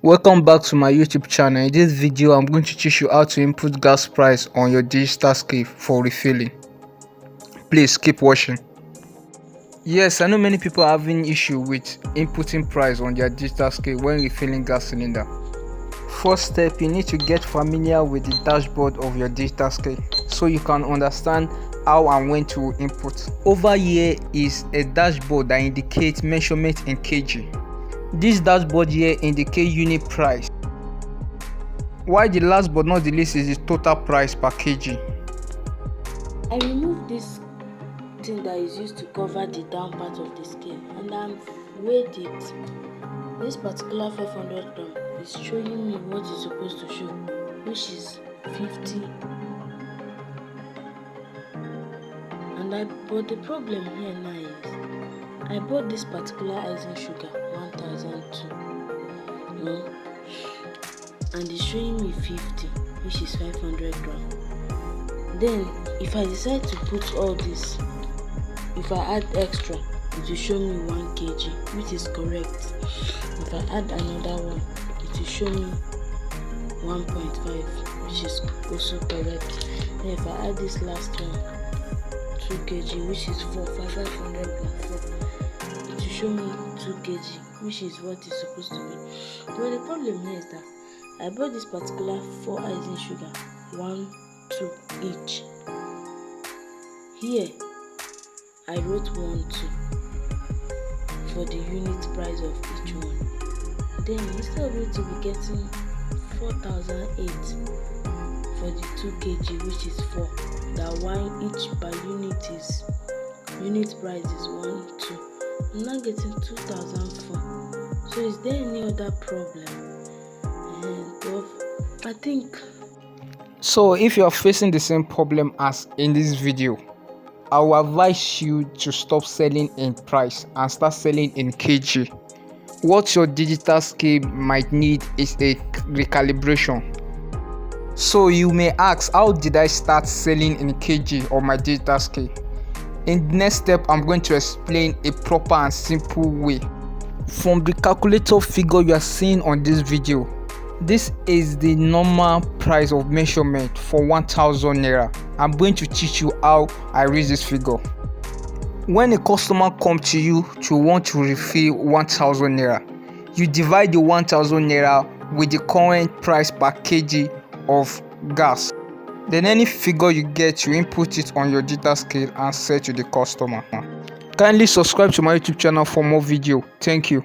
Welcome back to my YouTube channel. In this video, I'm going to teach you how to input gas price on your DigitalScale for refilling. Please keep watching. Yes, I know many people are having issue with inputting price on their DigitalScale when refilling gas cylinder. First step, you need to get familiar with the dashboard of your DigitalScale so you can understand how and when to input. Over here is a dashboard that indicates measurement in kg. This dashboard here indicates unit price, while the last but not the least is the total price per kg. I removed this thing that is used to cover the down part of the scale and I've weighed it. This particular 500 gram is showing me what it's supposed to show, which is 50. But the problem here now is I bought this particular icing sugar 1002, and it's showing me 50, which is 500 gram. Then if I decide to put all this, if I add extra, it will show me 1 kg, which is correct. If I add another one, it will show me 1.5, which is also correct. Then if I add this last one, 2 kg, which is 500 gram, it will show me 2 kg, which is what it's supposed to be. But the problem here is that I bought this particular 4 icing sugar, 1, 2 each. Here I wrote 1, 2 for the unit price of each one. Then instead of it to be getting 4,008 for the 2 kg, which is 4, that one each per unit price is 1, 2. I'm not getting 2,004. So is there any other problem? I think. So if you are facing the same problem as in this video, I will advise you to stop selling in price and start selling in kg. What your DigitalScale might need is a recalibration. So you may ask, how did I start selling in kg on my DigitalScale? In the next step, I'm going to explain a proper and simple way. From the calculator figure you are seeing on this video, this is the normal price of measurement for 1000 naira. I'm going to teach you how I raise this figure. When a customer comes to you to want to refill 1000 naira, you divide the 1000 naira with the current price per kg of gas. Then any figure you get, you input it on your DigitalScale and sell to the customer. Kindly subscribe to my YouTube channel for more video. Thank you.